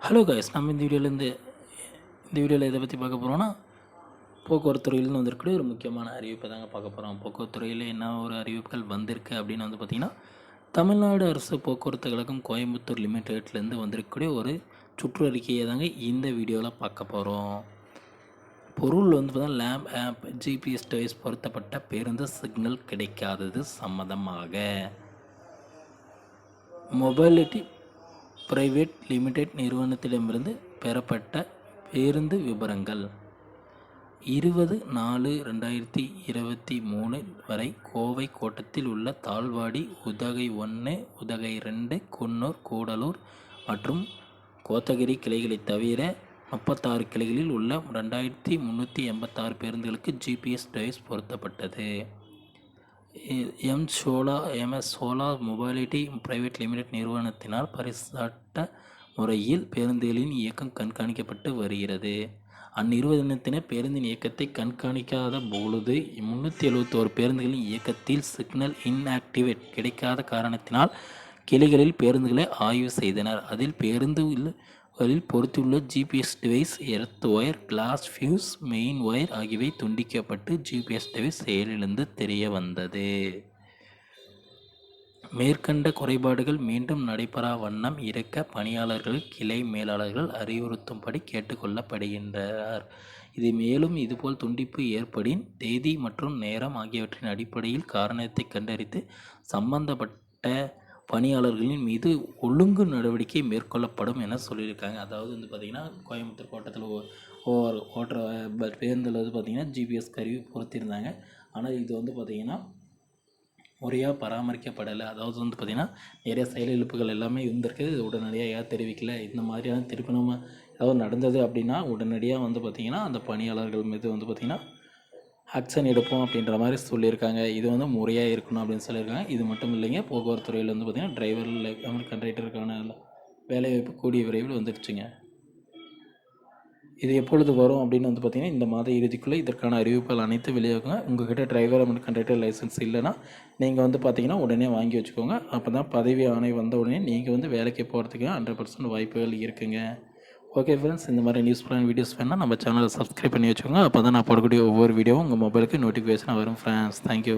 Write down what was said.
Hello guys, நம்ம இந்த வீடியோவில் எதை பற்றி பார்க்க போகிறோன்னா, போக்குவரத்து துறையிலேருந்து வந்திருக்கக்கூடிய ஒரு முக்கியமான அறிவிப்பை தாங்க பார்க்க போகிறோம். போக்குவரத்து துறையில் என்ன ஒரு அறிவிப்புகள் வந்திருக்கு அப்படின்னு வந்து பார்த்திங்கன்னா, தமிழ்நாடு அரசு போக்குவரத்து கழகம் கோயம்புத்தூர் லிமிடெட்லேருந்து வந்திருக்கக்கூடிய ஒரு சுற்றறிக்கையை தாங்க இந்த வீடியோவில் பார்க்க போகிறோம். பொருள் வந்து பார்த்தா லேம்ப் ஆப் ஜிபிஎஸ் டிவைஸ் பொருத்தப்பட்ட பேருந்து சிக்னல் கிடைக்காதது சம்மந்தமாக மொபைலிட்டி பிரைவேட் லிமிடெட் நிறுவனத்திடமிருந்து பெறப்பட்ட பேருந்து விபரங்கள் 20/4/2023 வரை கோவை கோட்டத்தில் உள்ள தாழ்வாடி, உதகை 1, உதகை 2, குன்னூர், கூடலூர் மற்றும் கோத்தகிரி கிளைகளை தவிர 36 கிளைகளில் உள்ள 2386 பேருந்துகளுக்கு ஜிபிஎஸ் டிவைஸ் பொருத்தப்பட்டது. எம்எஸ் சோலா மொபைலிட்டி பிரைவேட் லிமிடெட் நிறுவனத்தினால் பரிசாட்ட முறையில் பேருந்துகளின் இயக்கம் கண்காணிக்கப்பட்டு வருகிறது. அந்நிறுவனத்தினர் பேருந்தின் இயக்கத்தை கண்காணிக்காத பொழுது 371 பேருந்துகளின் இயக்கத்தில் சிக்னல் இன்ஆக்டிவேட் கிடைக்காத காரணத்தினால் கிளைகளில் பேருந்துகளை ஆய்வு செய்தனர். அதில் பேருந்துகளில் பொருத்தியுள்ள GPS device, earth wire, glass fuse, main wire ஆகியவை துண்டிக்கப்பட்டு ஜிபிஎஸ் டிவைஸ் செயலிழந்து தெரிய வந்தது. மேற்கண்ட குறைபாடுகள் மீண்டும் நடைபெறா வண்ணம் இருக்க பணியாளர்கள், கிளை மேலாளர்கள் அறிவுறுத்தும்படி கேட்டுக்கொள்ளப்படுகின்றனர். இது மேலும் இதுபோல் துண்டிப்பு ஏற்படின் தேதி மற்றும் நேரம் ஆகியவற்றின் அடிப்படையில் காரணத்தை கண்டறிந்து சம்பந்தப்பட்ட பணியாளர்களின் மீது ஒழுங்கு நடவடிக்கை மேற்கொள்ளப்படும் என சொல்லியிருக்காங்க. அதாவது வந்து பார்த்திங்கன்னா, கோயம்புத்தூர் கோட்டத்தில் ஓட்டுற பேருந்தில் வந்து பார்த்திங்கன்னா ஜிபிஎஸ் கருவி பொருத்தியிருந்தாங்க. ஆனால் இது வந்து பார்த்திங்கன்னா முறையாக பராமரிக்கப்படலை. அதாவது வந்து பார்த்திங்கன்னா நிறைய செயலிழப்புகள் எல்லாமே இருந்திருக்கு. உடனடியாக யார் தெரிவிக்கல. இந்த மாதிரியான திருப்பி நம்ம ஏதாவது நடந்தது அப்படின்னா உடனடியாக வந்து பார்த்திங்கன்னா அந்த பணியாளர்கள் மீது வந்து பார்த்திங்கன்னா ஆக்ஷன் எடுப்போம் அப்படின்ற மாதிரி சொல்லியிருக்காங்க. இது வந்து முறையாக இருக்கணும் அப்படின்னு சொல்லியிருக்காங்க. இது மட்டும் இல்லைங்க, போக்குவரத்து துறையில் வந்து பார்த்திங்கன்னா டிரைவர் கண்டக்டருக்கான வேலைவாய்ப்பு கூடிய விரைவில் வந்துடுச்சுங்க. இது எப்பொழுது வரும் அப்படின்னு வந்து பார்த்திங்கன்னா இந்த மாத இறுதிக்குள்ளே இதற்கான அறிவிப்புகள் அனைத்தும் வெளியாகுங்க. உங்கள்கிட்ட டிரைவர் மற்றும் கண்டக்டர் லைசன்ஸ் இல்லைன்னா நீங்கள் வந்து பார்த்திங்கன்னா உடனே வாங்கி வச்சுக்கோங்க. அப்போ தான் பதவி ஆணை வந்த உடனே நீங்கள் வந்து வேலைக்கு போகிறதுக்கு 100% வாய்ப்புகள் இருக்குங்க. ஓகே ஃப்ரெண்ட்ஸ், இந்த மாதிரி நியூஸ்ஃபுல்லான வீடியோஸ் வேணால் நம்ம சேனலை சப்ஸ்கிரைப் பண்ணி வச்சுக்கோங்க. அப்போ தான் நான் போடக்கூடிய ஒவ்வொரு வீடியோவும் உங்கள் மொபைலுக்கு நோட்டிஃபிகேஷனாக வரும் ஃப்ரெண்ட்ஸ். தேங்க்யூ.